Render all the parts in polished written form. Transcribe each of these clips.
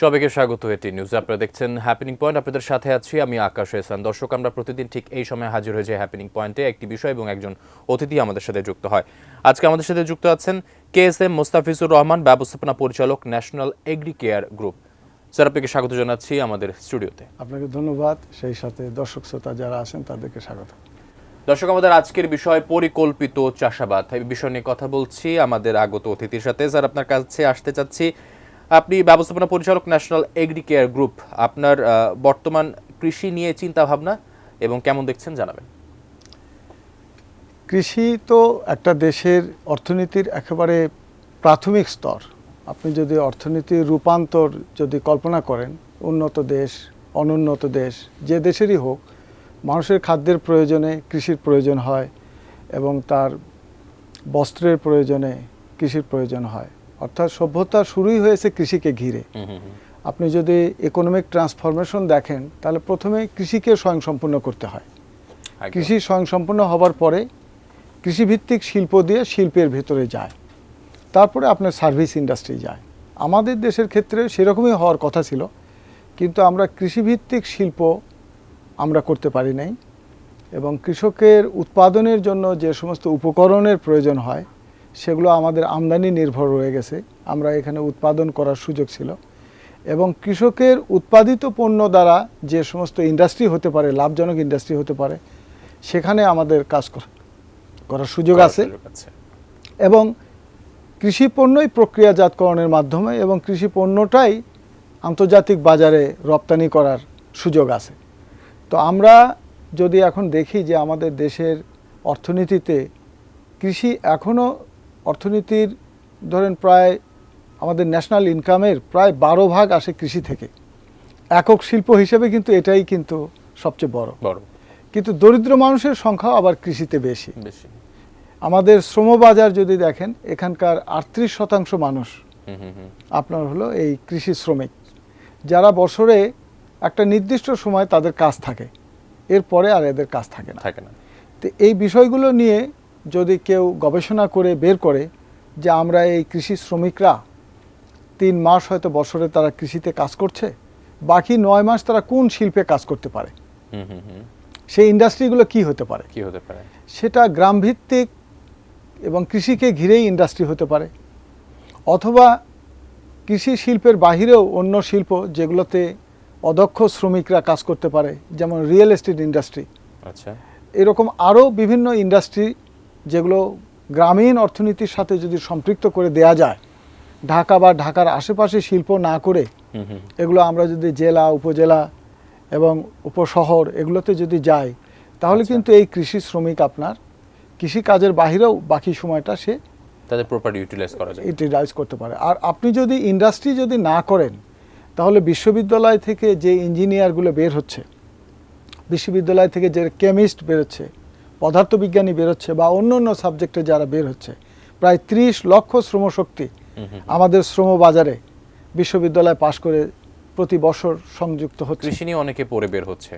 সবাইকে স্বাগত এটি নিউজ। আপনারা দেখছেন হ্যাপেনিং পয়েন্ট। আপনাদের সাথে আছি আমি আকাশ এহসান। দর্শক, আমরা প্রতিদিন ঠিক এই সময় হাজির হয়ে যাই হ্যাপেনিং পয়েন্টে। একটি বিষয় এবং একজন অতিথি আমাদের সাথে যুক্ত হয়। আজকে আমাদের সাথে যুক্ত আছেন KSM মোস্তাফিজুর রহমান, ব্যবস্থাপনা পরিচালক, National Agri Care Group. Sir, আপনাকে স্বাগত জানাচ্ছি আমাদের স্টুডিওতে। আপনাকে ধন্যবাদ, সেই সাথে দর্শক শ্রোতা যারা আছেন তাদেরকে স্বাগত। দর্শক, আমাদের আজকের বিষয় পরিকল্পিত চাষাবাদ। এই বিষয় নিয়ে কথা বলছি আমাদের আগত অতিথির সাথে। স্যার, আপনার কাছে আসতে চাচ্ছি, আপনি ব্যবস্থাপনা পরিচালক, ন্যাশনাল এগ্রি কেয়ার গ্রুপ। আপনার বর্তমান কৃষি নিয়ে চিন্তা ভাবনা এবং কেমন দেখছেন জানাবেন। কৃষি তো একটা দেশের অর্থনীতির একেবারে প্রাথমিক স্তর। আপনি যদি অর্থনীতির রূপান্তর যদি কল্পনা করেন, উন্নত দেশ, অনুন্নত দেশ, যে দেশেরই হোক, মানুষের খাদ্যের প্রয়োজনে কৃষির প্রয়োজন হয় এবং তার বস্ত্রের প্রয়োজনে কৃষির প্রয়োজন হয়। অর্থাৎ সভ্যতা শুরুই হয়েছে কৃষিকে ঘিরে। আপনি যদি ইকোনমিক ট্রান্সফরমেশন দেখেন, তাহলে প্রথমে কৃষিকে স্বয়ংসম্পূর্ণ করতে হয়। কৃষি স্বয়ংসম্পূর্ণ হবার পরে কৃষিভিত্তিক শিল্প দিয়ে শিল্পের ভেতরে যায়, তারপরে আপনার সার্ভিস ইন্ডাস্ট্রি যায়। আমাদের দেশের ক্ষেত্রে সেরকমই হওয়ার কথা ছিল, কিন্তু আমরা কৃষিভিত্তিক শিল্প আমরা করতে পারি নাই এবং কৃষকের উৎপাদনের জন্য যে সমস্ত উপকরণের প্রয়োজন হয় সেগুলো আমাদের আমদানি নির্ভর রয়ে গেছে। আমরা এখানে উৎপাদন করার সুযোগ ছিল এবং কৃষকের উৎপাদিত পণ্য দ্বারা যে সমস্ত ইন্ডাস্ট্রি হতে পারে, লাভজনক ইন্ডাস্ট্রি হতে পারে, সেখানে আমাদের কাজ করার সুযোগ আছে এবং কৃষি পণ্যই প্রক্রিয়াজাতকরণের মাধ্যমে এবং কৃষি পণ্যটাই আন্তর্জাতিক বাজারে রপ্তানি করার সুযোগ আছে। তো আমরা যদি এখন দেখি যে আমাদের দেশের অর্থনীতিতে কৃষি এখনও অর্থনীতির ধরেন প্রায় আমাদের ন্যাশনাল ইনকামের প্রায় 12% আসে কৃষি থেকে। একক শিল্প হিসেবে কিন্তু এটাই কিন্তু সবচেয়ে বড়। কিন্তু দরিদ্র মানুষের সংখ্যা আবার কৃষিতে বেশি। আমাদের শ্রমবাজার যদি দেখেন, এখানকার 38% মানুষ আপনার হলো এই কৃষি শ্রমিক, যারা বছরে একটা নির্দিষ্ট সময় তাদের কাজ থাকে, এরপরে আর এদের কাজ থাকে না। তো এই বিষয়গুলো নিয়ে যদি কেউ গবেষণা করে বের করে যে আমরা এই কৃষি শ্রমিকরা 3 মাস হয়তো বছরে তারা কৃষিতে কাজ করছে, বাকি 9 মাস তারা কোন শিল্পে কাজ করতে পারে, সেই ইন্ডাস্ট্রিগুলো কি হতে পারে, সেটা গ্রামভিত্তিক এবং কৃষিকে ঘিরেই ইন্ডাস্ট্রি হতে পারে, অথবা কৃষি শিল্পের বাহিরেও অন্য শিল্প যেগুলোতে অদক্ষ শ্রমিকরা কাজ করতে পারে, যেমন রিয়েল এস্টেট ইন্ডাস্ট্রি। আচ্ছা, এরকম আরও বিভিন্ন ইন্ডাস্ট্রি যেগুলো গ্রামীণ অর্থনীতির সাথে যদি সম্পৃক্ত করে দেয়া যায়, ঢাকা বা ঢাকার আশেপাশে শিল্প না করে এগুলো আমরা যদি জেলা, উপজেলা এবং উপশহর এগুলোতে যদি যাই, তাহলে কিন্তু এই কৃষি শ্রমিক আপনার কৃষি কাজের বাহিরেও বাকি সময়টা সে তাদের প্রপারলি ইউটিলাইজ করতে পারে। আর আপনি যদি ইন্ডাস্ট্রি যদি না করেন, তাহলে বিশ্ববিদ্যালয় থেকে যে ইঞ্জিনিয়ারগুলো বের হচ্ছে, বিশ্ববিদ্যালয় থেকে যে কেমিস্ট বেরোচ্ছে, পদার্থবিজ্ঞানী বেরোচ্ছে, বা অন্য অন্য সাবজেক্টে যারা বের হচ্ছে, প্রায় 30 লক্ষ শ্রমশক্তি আমাদের শ্রমবাজারে বিশ্ববিদ্যালয় পাশ করে প্রতি বছর সংযুক্ত হচ্ছে। কৃষি নিয়ে অনেকে পড়ে বের হচ্ছে,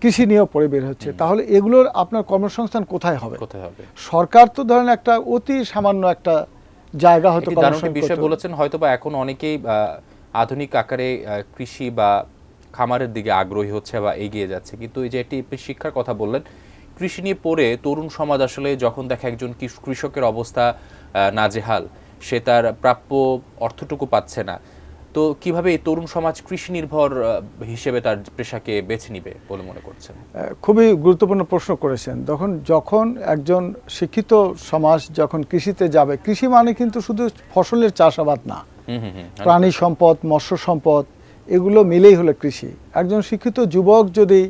কৃষি নিয়েও পড়ে বের হচ্ছে। তাহলে এগুলোর আপনার কর্মসংস্থান কোথায় হবে? সরকার তো ধরেন একটা অতি সামান্য একটা জায়গা হয়তো বিষয় বলেছেন, হয়তো বা এখন অনেকেই আধুনিক আকারে কৃষি বা খামারের দিকে আগ্রহী হচ্ছে বা এগিয়ে যাচ্ছে, কিন্তু এই যে একটি শিক্ষার কথা বললেন, কৃষি নিয়ে পড়ে তরুণ সমাজ আসলে যখন দেখে একজন কৃষকের অবস্থা নাজেহাল, সে তার প্রাপ্য অর্থটুকু পাচ্ছে না, তো কিভাবে এই তরুণ সমাজ কৃষি নির্ভর হিসেবে তার পেশাকে বেছে নিবে বলে মনে করছেন? খুবই গুরুত্বপূর্ণ প্রশ্ন করেছেন। যখন একজন শিক্ষিত সমাজ যখন কৃষিতে যাবে, কৃষি মানে কিন্তু শুধু ফসলের চাষাবাদ না, প্রাণী সম্পদ, মৎস্য সম্পদ, এগুলো মিলেই হলো কৃষি। একজন শিক্ষিত যুবক যদি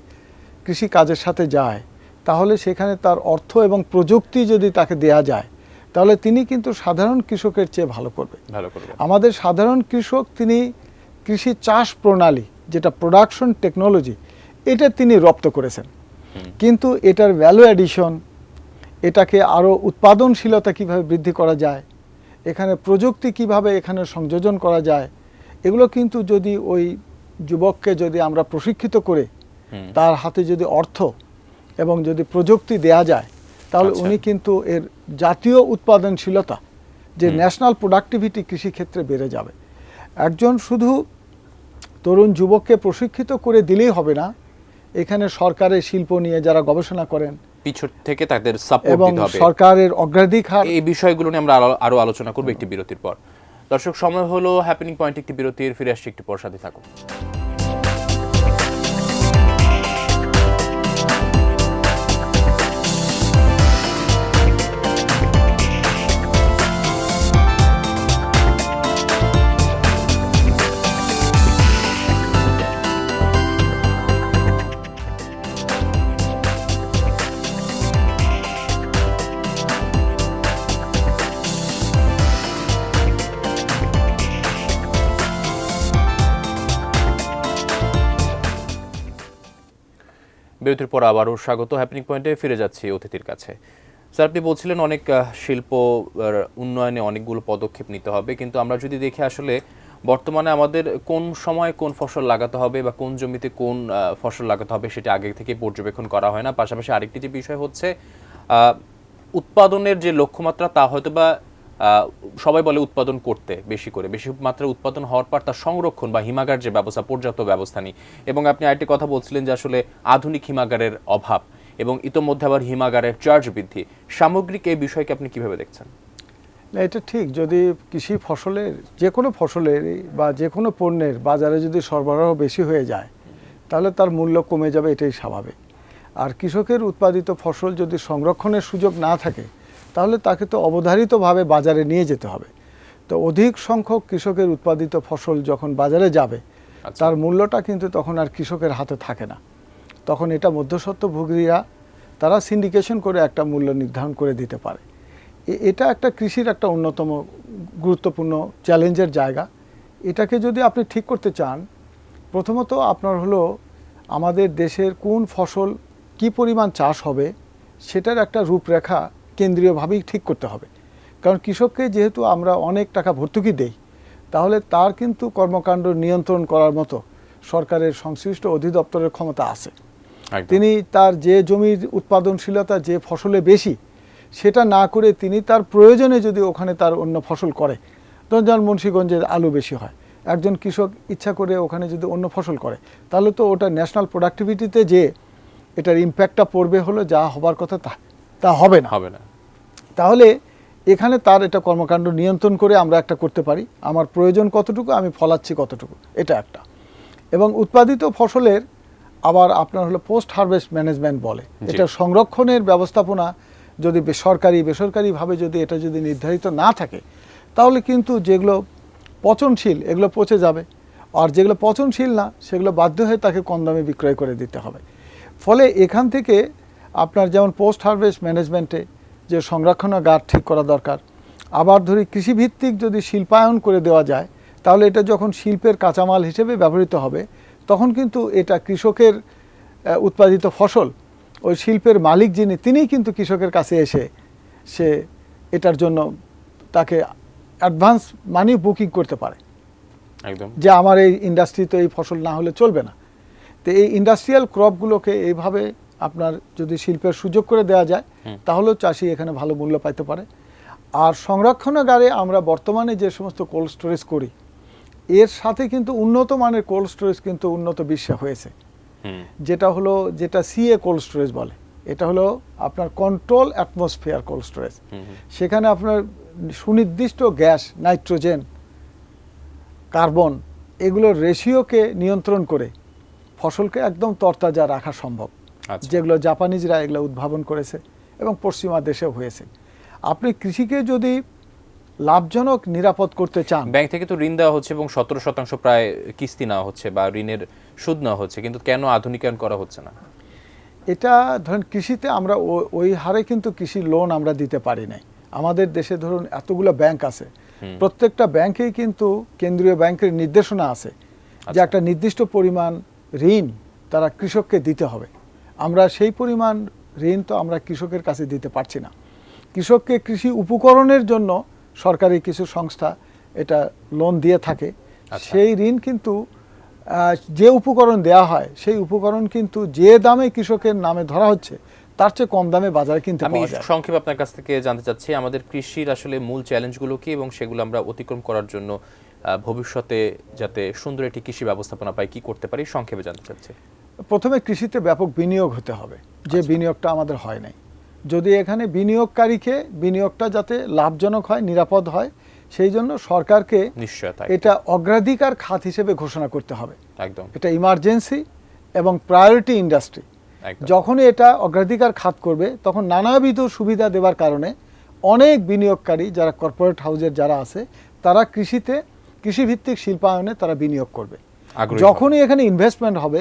কৃষি কাজের সাথে যায়, তাহলে সেখানে তার অর্থ এবং প্রযুক্তি যদি তাকে দেয়া যায়, তাহলে তিনি কিন্তু সাধারণ কৃষকের চেয়ে ভালো করবে। আমাদের সাধারণ কৃষক, তিনি কৃষি চাষ প্রণালী, যেটা প্রোডাকশন টেকনোলজি, এটা তিনি রপ্ত করেছেন, কিন্তু এটার ভ্যালু অ্যাডিশন, এটাকে আরও উৎপাদনশীলতা কিভাবে বৃদ্ধি করা যায়, এখানে প্রযুক্তি কিভাবে এখানে সংযোজন করা যায়, এগুলো কিন্তু যদি ওই যুবককে যদি আমরা প্রশিক্ষিত করে তার হাতে যদি অর্থ এবং যদি প্রযুক্তি দেয়া যায়, তাহলে উনি কিন্তু এর জাতীয় উৎপাদনশীলতা, যে ন্যাশনাল প্রোডাক্টিভিটি কৃষিক্ষেত্রে বেড়ে যাবে। একজন শুধু তরুণ যুবককে প্রশিক্ষিত করে দিলেই হবে না, এখানে সরকারের শিল্প নিয়ে যারা গবেষণা করেন পিছন থেকে তাদের সাপোর্ট এবং দিতে হবে। সরকারের অগ্রাধিকার, এই বিষয়গুলো নিয়ে আমরা আরো আলোচনা করব একটি বিরতির পর। দর্শক, সময় হলো হ্যাপেনিং পয়েন্ট একটি বিরতির, ফিরে আসছি একটু পর, সাথে থাকুন। বিরতির পর আবারও স্বাগত। হ্যাপেনিং পয়েন্টে ফিরে যাচ্ছি অতিথির কাছে। স্যার, আপনি বলছিলেন অনেক শিল্প উন্নয়নে অনেকগুলো পদক্ষেপ নিতে হবে, কিন্তু আমরা যদি দেখি আসলে বর্তমানে আমাদের কোন সময় কোন ফসল লাগাতে হবে বা কোন জমিতে কোন ফসল লাগাতে হবে সেটা আগে থেকে পর্যবেক্ষণ করা হয় না। পাশাপাশি আরেকটি যে বিষয় হচ্ছে উৎপাদনের যে লক্ষ্যমাত্রা, তা হয়তো বা সবাই বলে উৎপাদন করতে বেশি মাত্রায় উৎপাদন হওয়ার পর তার সংরক্ষণ বা হিমাগার যে ব্যবস্থা, পর্যাপ্ত ব্যবস্থা নেই। এবং আপনি আরেকটি কথা বলছিলেন যে আসলে আধুনিক হিমাগারের অভাব এবং ইতোমধ্যে আবার হিমাগারের চার্জ বৃদ্ধি। সামগ্রিক এই বিষয়কে আপনি কিভাবে দেখছেন? না, এটা ঠিক। যদি কৃষি ফসলের, যে কোনো ফসলের বা যে কোনো পণ্যের বাজারে যদি সরবরাহ বেশি হয়ে যায়, তাহলে তার মূল্য কমে যাবে, এটাই স্বাভাবিক। আর কৃষকের উৎপাদিত ফসল যদি সংরক্ষণের সুযোগ না থাকে, তাহলে তাকে তো অবধারিতভাবে বাজারে নিয়ে যেতে হবে। তো অধিক সংখ্যক কৃষকের উৎপাদিত ফসল যখন বাজারে যাবে, তার মূল্যটা কিন্তু তখন আর কৃষকের হাতে থাকে না। তখন এটা মধ্যস্বত্বভোগীরা তারা সিন্ডিকেশন করে একটা মূল্য নির্ধারণ করে দিতে পারে। এটা একটা কৃষির একটা অন্যতম গুরুত্বপূর্ণ চ্যালেঞ্জের জায়গা। এটাকে যদি আপনি ঠিক করতে চান, প্রথমত আপনার হলো আমাদের দেশের কোন ফসল কি পরিমাণ চাষ হবে সেটার একটা রূপরেখা কেন্দ্রীয়ভাবেই ঠিক করতে হবে। কারণ কৃষককে যেহেতু আমরা অনেক টাকা ভর্তুকি দেই, তাহলে তার কিন্তু কর্মকাণ্ড নিয়ন্ত্রণ করার মতো সরকারের সংশ্লিষ্ট অধিদপ্তরের ক্ষমতা আছে। তিনি তার যে জমির উৎপাদনশীলতা যে ফসলে বেশি, সেটা না করে তিনি তার প্রয়োজনে যদি ওখানে তার অন্য ফসল করে, ধরুন যেমন মুন্সিগঞ্জে আলু বেশি হয়, একজন কৃষক ইচ্ছা করে ওখানে যদি অন্য ফসল করে, তাহলে তো ওটা ন্যাশনাল প্রোডাক্টিভিটিতে যে এটার ইম্প্যাক্টটা পড়বে হলো যা হবার কথা তা হবে না। তাহলে এখানে তার এটা কর্মকাণ্ড নিয়ন্ত্রণ করে আমরা একটা করতে পারি, আমার প্রয়োজন কতটুকু, আমি ফলাচ্ছি কতটুকু, এটা একটা। এবং উৎপাদিত ফসলের আবার আপনার হলো পোস্ট হারভেস্ট ম্যানেজমেন্ট বলে, এটা সংরক্ষণের ব্যবস্থাপনা যদি বেসরকারিভাবে যদি এটা যদি নির্ধারিত না থাকে, তাহলে কিন্তু যেগুলো পচনশীল এগুলো পচে যাবে, আর যেগুলো পচনশীল না সেগুলো বাধ্য হয়ে তাকে কম দামে বিক্রয় করে দিতে হবে। ফলে এখান থেকে আপনার যেমন পোস্ট হারভেস্ট ম্যানেজমেন্টে যে সংরক্ষণাগার ঠিক করা দরকার। আবার ধরি কৃষিভিত্তিক যদি শিল্পায়ন করে দেওয়া যায়, তাহলে এটা যখন শিল্পের কাঁচামাল হিসেবে ব্যবহৃত হবে, তখন কিন্তু এটা কৃষকের উৎপাদিত ফসল ওই শিল্পের মালিক যিনি, তিনিই কিন্তু কৃষকের কাছে এসে সে এটার জন্য তাকে অ্যাডভান্স মানি বুকিং করতে পারে, একদম, যে আমার এই ইন্ডাস্ট্রিতে এই ফসল না হলে চলবে না। তো এই ইন্ডাস্ট্রিয়াল ক্রপগুলোকে এইভাবে আপনার যদি শিল্পের সুযোগ করে দেওয়া যায়, তাহলেও চাষি এখানে ভালো মূল্য পাইতে পারে। আর সংরক্ষণাগারে আমরা বর্তমানে যে সমস্ত কোল্ড স্টোরেজ করি, এর সাথে কিন্তু উন্নত মানের কোল্ড স্টোরেজ কিন্তু উন্নত বিশ্বে হয়েছে, যেটা সিএ কোল্ড স্টোরেজ বলে। এটা হলো আপনার কন্ট্রোল অ্যাটমসফিয়ার কোল্ড স্টোরেজ। সেখানে আপনার সুনির্দিষ্ট গ্যাস, নাইট্রোজেন, কার্বন এগুলোর রেশিওকে নিয়ন্ত্রণ করে ফসলকে একদম তরতাজা রাখা সম্ভব, যেগুলো জাপানিজরা এগুলো উদ্ভাবন করেছে এবং পশ্চিমা দেশেও হয়েছে। আপনি কৃষিকে যদি লাভজনক নিরাপদ করতে চান, ব্যাংক থেকে তো ঋণ দেওয়া হচ্ছে এবং 17% প্রায় কিস্তি নেওয়া হচ্ছে বা ঋণের সুদ নেওয়া হচ্ছে, কিন্তু কেন আধুনিকায়ন করা হচ্ছে না? এটা ধরেন কৃষিতে আমরা ওই হারে কিন্তু কৃষি লোন আমরা দিতে পারি নাই। আমাদের দেশে ধরুন এতগুলো ব্যাংক আছে, প্রত্যেকটা ব্যাংকেই কিন্তু কেন্দ্রীয় ব্যাংকের নির্দেশনা আছে যে একটা নির্দিষ্ট পরিমাণ ঋণ তারা কৃষককে দিতে হবে। আমরা সেই পরিমাণ ঋণ তো আমরা কৃষকের কাছে দিতে পারছি না। কৃষককে কৃষি উপকরণের জন্য সরকারি কিছু সংস্থা এটা লোন দিয়ে থাকে। সেই ঋণ কিন্তু যে উপকরণ দেয়া হয়, সেই উপকরণ কিন্তু যে দামে কৃষকের নামে ধরা হচ্ছে, তার চেয়ে কম দামে বাজারে কিনতে পাওয়া যায়। আমি সংক্ষেপে আপনার কাছ থেকে জানতে চাচ্ছি, আমাদের কৃষির আসলে মূল চ্যালেঞ্জগুলো কি এবং সেগুলো আমরা অতিক্রম করার জন্য ভবিষ্যতে যাতে সুন্দর একটি কৃষি ব্যবস্থাপনা পায় কি করতে পারি সংক্ষেপে জানতে চাচ্ছি। প্রথমে কৃষিতে ব্যাপক বিনিয়োগ হতে হবে, যে বিনিয়োগটা আমাদের হয় নাই। যদি এখানে বিনিয়োগকারীকে বিনিয়োগটা যাতে লাভজনক হয়, নিরাপদ হয়, সেই জন্য সরকারকে নিশ্চয়তা এটা অগ্রাধিকার খাত হিসেবে ঘোষণা করতে হবে। একদম এটা ইমার্জেন্সি এবং প্রায়োরিটি ইন্ডাস্ট্রি। যখনই এটা অগ্রাধিকার খাত করবে তখন নানাবিধ সুবিধা দেওয়ার কারণে অনেক বিনিয়োগকারী যারা কর্পোরেট হাউসের যারা আছে তারা কৃষিভিত্তিক শিল্পায়নে তারা বিনিয়োগ করবে। যখনই এখানে ইনভেস্টমেন্ট হবে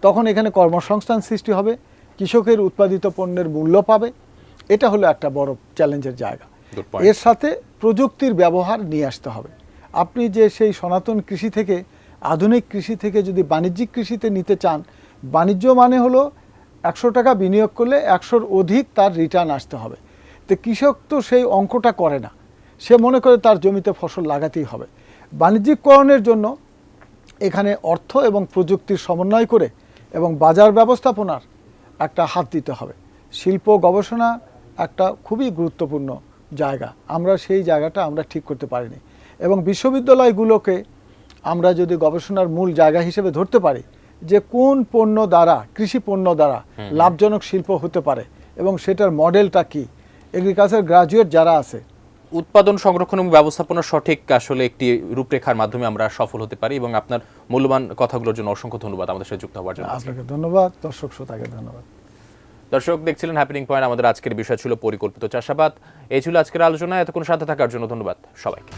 তখন এখানে কর্মসংস্থান সৃষ্টি হবে, কৃষকের উৎপাদিত পণ্যের মূল্য পাবে। এটা হলো একটা বড় চ্যালেঞ্জের জায়গা। এর সাথে প্রযুক্তির ব্যবহার নিয়ে আসতে হবে। আপনি যে সেই সনাতন কৃষি থেকে আধুনিক কৃষি থেকে যদি বাণিজ্যিক কৃষিতে নিতে চান, বাণিজ্য মানে হলো 100 টাকা বিনিয়োগ করলে 100-র অধিক তার রিটার্ন আসতে হবে। তো কৃষক তো সেই অঙ্কটা করে না, সে মনে করে তার জমিতে ফসল লাগাতেই হবে। বাণিজ্যিকরণের জন্য এখানে অর্থ এবং প্রযুক্তির সমন্বয় করে এবং বাজার ব্যবস্থাপনার একটা হাত দিতে হবে। শিল্প গবেষণা একটা খুবই গুরুত্বপূর্ণ জায়গা, আমরা সেই জায়গাটা আমরা ঠিক করতে পারিনি। এবং বিশ্ববিদ্যালয়গুলোকে আমরা যদি গবেষণার মূল জায়গা হিসেবে ধরতে পারি যে কোন পণ্য দ্বারা, কৃষি পণ্য দ্বারা লাভজনক শিল্প হতে পারে এবং সেটার মডেলটা কি, এগ্রিকালচার গ্রাজুয়েট যারা আছে, উৎপাদন সংরক্ষণ এবং ব্যবস্থাপনার সঠিক আসলে একটি রূপরেখার মাধ্যমে আমরা সফল হতে পারি। এবং আপনার মূল্যবান কথাগুলোর জন্য অসংখ্য ধন্যবাদ আমাদের সাথে যুক্ত হওয়ার জন্য। আপনাকে ধন্যবাদ, দর্শক শ্রোতাকে ধন্যবাদ। দর্শক দেখছিলেন হ্যাপেনিং পয়েন্ট, আমাদের আজকের বিষয় ছিল পরিকল্পিত চাষাবাদ। এই ছিল আজকের আলোচনা। এতক্ষণ সাথে থাকার জন্য ধন্যবাদ সবাইকে।